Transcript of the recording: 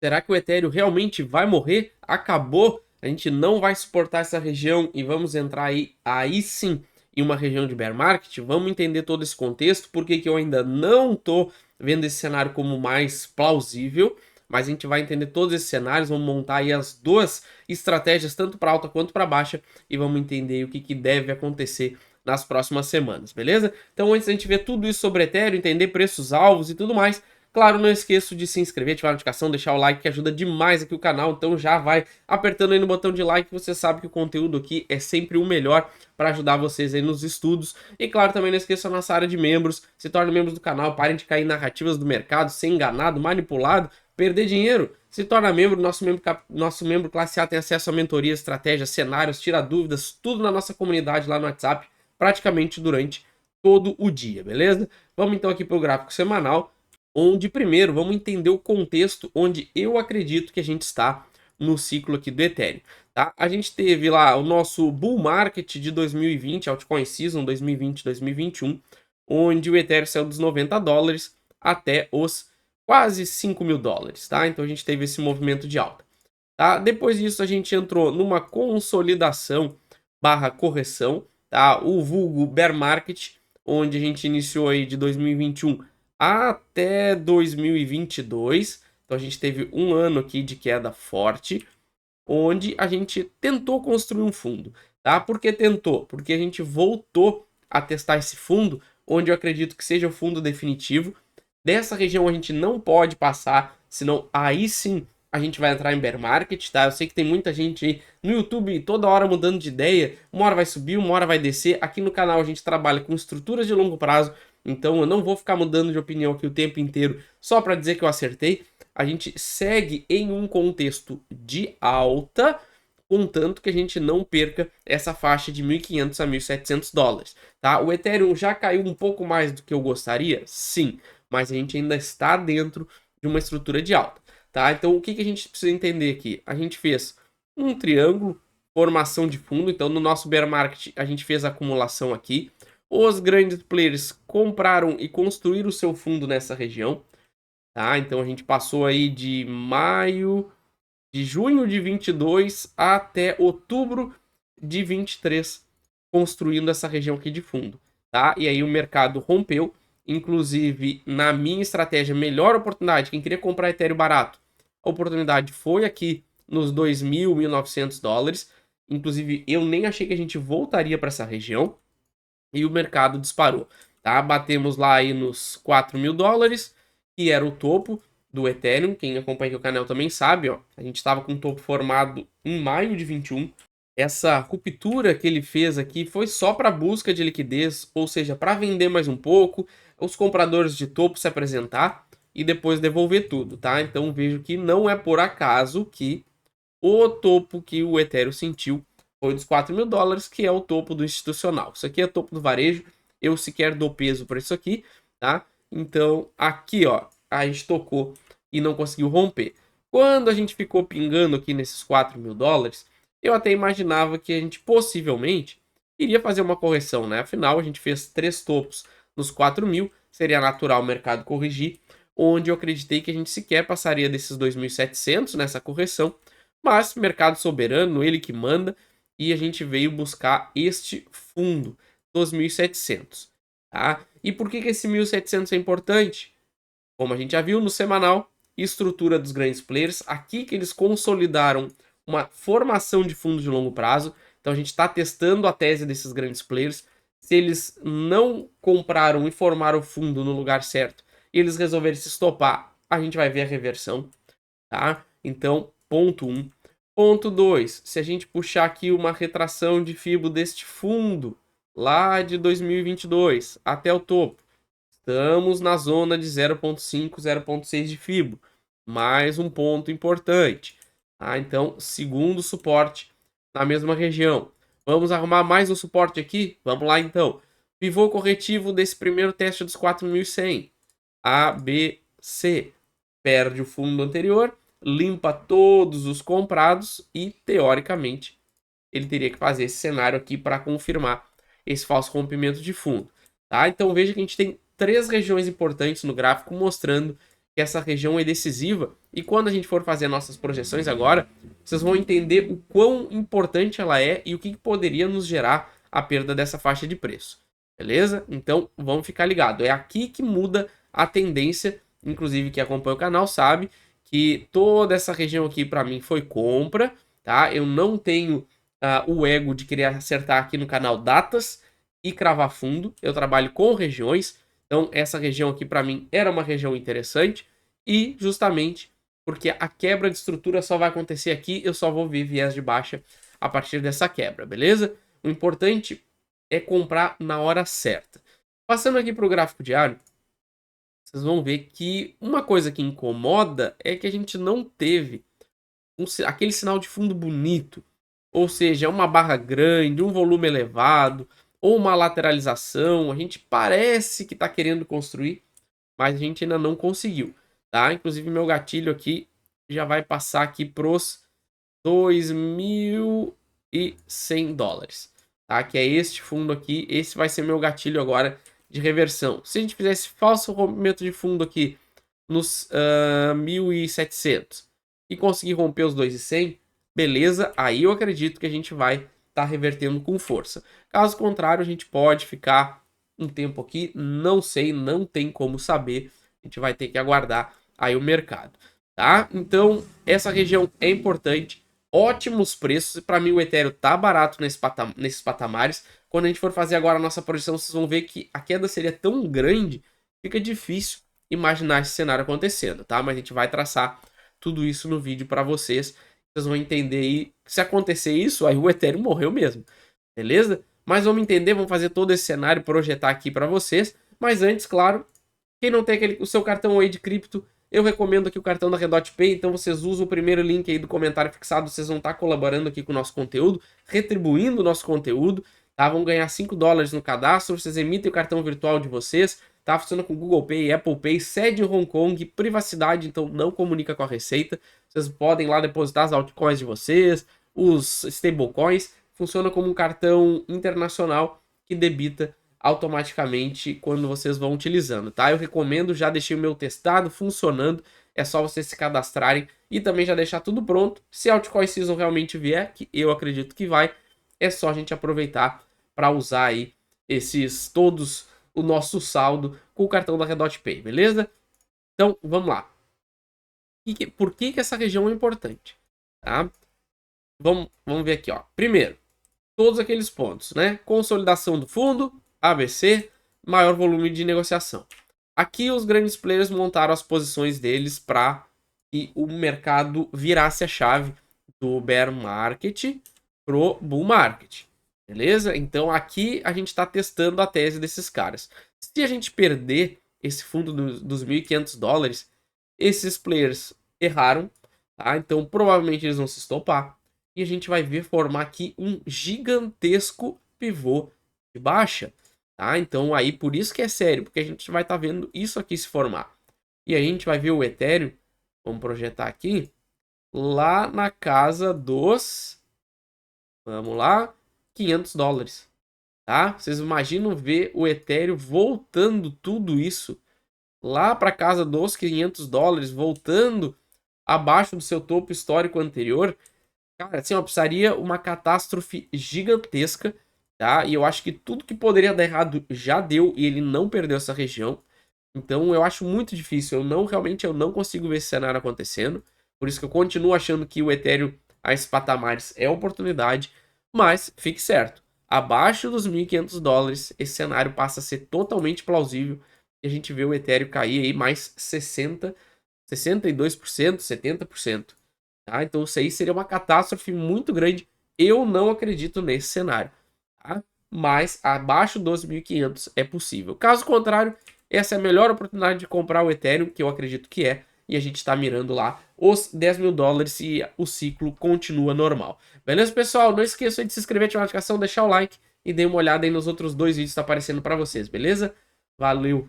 Será que o Ethereum realmente vai morrer? Acabou? A gente não vai suportar essa região e vamos entrar aí sim em uma região de bear market? Vamos entender todo esse contexto, porque que eu ainda não tô vendo esse cenário como mais plausível, mas a gente vai entender todos esses cenários, vamos montar aí as duas estratégias, tanto para alta quanto para baixa, e vamos entender o que deve acontecer nas próximas semanas, beleza? Então antes da gente ver tudo isso sobre Ethereum, entender preços alvos e tudo mais, claro, não esqueça de se inscrever, ativar a notificação, deixar o like que ajuda demais aqui o canal, então já vai apertando aí no botão de like, você sabe que o conteúdo aqui é sempre o melhor para ajudar vocês aí nos estudos. E claro, também não esqueça a nossa área de membros, se torne membros do canal, parem de cair em narrativas do mercado, ser enganado, manipulado, perder dinheiro. Se torna membro, nosso membro classe A tem acesso a mentoria, estratégias, cenários, tira dúvidas, tudo na nossa comunidade lá no WhatsApp, praticamente durante todo o dia, beleza? Vamos então aqui para o gráfico semanal, onde primeiro vamos entender o contexto onde eu acredito que a gente está no ciclo aqui do Ethereum, tá? A gente teve lá o nosso bull market de 2020, altcoin season 2020-2021, onde o Ethereum saiu dos $90 até os quase $5.000, tá? Então a gente teve esse movimento de alta, tá? Depois disso a gente entrou numa consolidação barra correção, tá? O vulgo bear market, onde a gente iniciou aí de 2021 até 2022. Então a gente teve um ano aqui de queda forte, onde a gente tentou construir um fundo, tá? Por que tentou? Porque a gente voltou a testar esse fundo, onde eu acredito que seja o fundo definitivo. Dessa região a gente não pode passar, senão aí sim a gente vai entrar em bear market, tá? Eu sei que tem muita gente aí no YouTube toda hora mudando de ideia, uma hora vai subir, uma hora vai descer. Aqui no canal a gente trabalha com estruturas de longo prazo, então eu não vou ficar mudando de opinião aqui o tempo inteiro só para dizer que eu acertei. A gente segue em um contexto de alta, contanto que a gente não perca essa faixa de 1.500 a 1.700 dólares, tá? O Ethereum já caiu um pouco mais do que eu gostaria? Sim, mas a gente ainda está dentro de uma estrutura de alta, tá? Então o que a gente precisa entender aqui? A gente fez um triângulo, formação de fundo, então no nosso bear market a gente fez a acumulação aqui, os grandes players compraram e construíram o seu fundo nessa região, tá? Então a gente passou aí de junho de 22 até outubro de 23, construindo essa região aqui de fundo, tá? E aí o mercado rompeu, inclusive na minha estratégia, melhor oportunidade, quem queria comprar Ethereum barato, a oportunidade foi aqui nos 2.000, 1.900 dólares, inclusive eu nem achei que a gente voltaria para essa região, e o mercado disparou, tá? Batemos lá aí nos 4.000 dólares, que era o topo do Ethereum. Quem acompanha o canal também sabe, ó. A gente estava com um topo formado em maio de 21. Essa ruptura que ele fez aqui foi só para busca de liquidez, ou seja, para vender mais um pouco, os compradores de topo se apresentar e depois devolver tudo, tá? Então vejo que não é por acaso que o topo que o Ethereum sentiu foi dos 4.000 dólares, que é o topo do institucional. Isso aqui é topo do varejo, eu sequer dou peso para isso aqui, tá? Então, aqui, ó, a gente tocou e não conseguiu romper. Quando a gente ficou pingando aqui nesses 4.000 dólares, eu até imaginava que a gente possivelmente iria fazer uma correção, né? Afinal, a gente fez 3 topos nos 4.000, seria natural o mercado corrigir, onde eu acreditei que a gente sequer passaria desses 2.700 nessa correção, mas mercado soberano, ele que manda, e a gente veio buscar este fundo dos 1.700, tá? E por que esse 1.700 é importante? Como a gente já viu no semanal, estrutura dos grandes players, aqui que eles consolidaram uma formação de fundos de longo prazo, então a gente está testando a tese desses grandes players, se eles não compraram e formaram o fundo no lugar certo, e eles resolverem se estopar, a gente vai ver a reversão, tá? Então, ponto 1. Ponto 2, se a gente puxar aqui uma retração de FIBO deste fundo, lá de 2022 até o topo, estamos na zona de 0.5, 0.6 de FIBO. Mais um ponto importante. Tá? Então, segundo suporte na mesma região. Vamos arrumar mais um suporte aqui? Vamos lá então. Pivô corretivo desse primeiro teste dos 4.100. A, B, C. Perde o fundo anterior, limpa todos os comprados e, teoricamente, ele teria que fazer esse cenário aqui para confirmar esse falso rompimento de fundo. Tá? Então veja que a gente tem 3 regiões importantes no gráfico mostrando que essa região é decisiva. E quando a gente for fazer nossas projeções agora, vocês vão entender o quão importante ela é e o que poderia nos gerar a perda dessa faixa de preço. Beleza? Então, vamos ficar ligado. É aqui que muda a tendência. Inclusive, quem acompanha o canal sabe que toda essa região aqui para mim foi compra, tá? Eu não tenho o ego de querer acertar aqui no canal datas e cravar fundo. Eu trabalho com regiões, então essa região aqui para mim era uma região interessante e justamente porque a quebra de estrutura só vai acontecer aqui, eu só vou ver viés de baixa a partir dessa quebra, beleza? O importante é comprar na hora certa. Passando aqui para o gráfico diário, vocês vão ver que uma coisa que incomoda é que a gente não teve aquele sinal de fundo bonito. Ou seja, é uma barra grande, um volume elevado, ou uma lateralização. A gente parece que está querendo construir, mas a gente ainda não conseguiu, tá? Inclusive, meu gatilho aqui já vai passar aqui pros 2.100 dólares, tá? Que é este fundo aqui. Esse vai ser meu gatilho agora de reversão. Se a gente fizesse falso rompimento de fundo aqui nos 1.700 e conseguir romper os 2.100, beleza, aí eu acredito que a gente vai estar revertendo com força. Caso contrário, a gente pode ficar um tempo aqui, não sei, não tem como saber, a gente vai ter que aguardar aí o mercado, tá? Então, essa região é importante, ótimos preços, para mim o Ethereum tá barato nesses patamares. Quando a gente for fazer agora a nossa projeção, vocês vão ver que a queda seria tão grande, fica difícil imaginar esse cenário acontecendo, tá? Mas a gente vai traçar tudo isso no vídeo para vocês. Vocês vão entender aí, se acontecer isso, aí o Ethereum morreu mesmo, beleza? Mas vamos entender, vamos fazer todo esse cenário, projetar aqui para vocês. Mas antes, claro, quem não tem o seu cartão aí de cripto, eu recomendo aqui o cartão da Redot Pay, então vocês usam o primeiro link aí do comentário fixado, vocês vão estar colaborando aqui com o nosso conteúdo, retribuindo o nosso conteúdo, tá? Vão ganhar 5 dólares no cadastro, vocês emitem o cartão virtual de vocês, tá? Funciona com Google Pay, Apple Pay, sede em Hong Kong, privacidade, então não comunica com a Receita, vocês podem lá depositar as altcoins de vocês, os stablecoins, funciona como um cartão internacional que debita automaticamente quando vocês vão utilizando, tá? Eu recomendo, já deixei o meu testado, funcionando, é só vocês se cadastrarem e também já deixar tudo pronto. Se a Altcoin Season realmente vier, que eu acredito que vai, é só a gente aproveitar para usar aí o nosso saldo com o cartão da Redot Pay, beleza? Então, vamos lá. Por que essa região é importante, tá? Vamos ver aqui, ó. Primeiro, todos aqueles pontos, né? Consolidação do fundo, ABC, maior volume de negociação. Aqui os grandes players montaram as posições deles para que o mercado virasse a chave do bear market pro bull market, beleza? Então aqui a gente está testando a tese desses caras. Se a gente perder esse fundo dos 1.500 dólares, esses players erraram, tá? Então provavelmente eles vão se estopar e a gente vai ver formar aqui um gigantesco pivô de baixa, tá? Então aí por isso que é sério, porque a gente vai estar vendo isso aqui se formar. E aí a gente vai ver o Ethereum, vamos projetar aqui, lá na casa dos, vamos lá, 500 dólares, tá? Vocês imaginam ver o Ethereum voltando tudo isso lá para casa dos 500 dólares, voltando abaixo do seu topo histórico anterior? Cara, assim, ó, precisaria uma catástrofe gigantesca, tá? E eu acho que tudo que poderia dar errado já deu e ele não perdeu essa região. Então eu acho muito difícil, realmente eu não consigo ver esse cenário acontecendo. Por isso que eu continuo achando que o Ethereum a esses patamares é oportunidade, mas fique certo, abaixo dos 1.500 dólares esse cenário passa a ser totalmente plausível e a gente vê o Ethereum cair aí mais 60, 62%, 70%. Tá? Então isso aí seria uma catástrofe muito grande. Eu não acredito nesse cenário, tá? Mas abaixo dos 1.500 é possível. Caso contrário, essa é a melhor oportunidade de comprar o Ethereum, que eu acredito que é, e a gente está mirando lá os 10 mil dólares e o ciclo continua normal. Beleza, pessoal? Não esqueça de se inscrever, ativar a notificação, deixar o like e dê uma olhada aí nos outros dois vídeos que estão aparecendo para vocês, beleza? Valeu!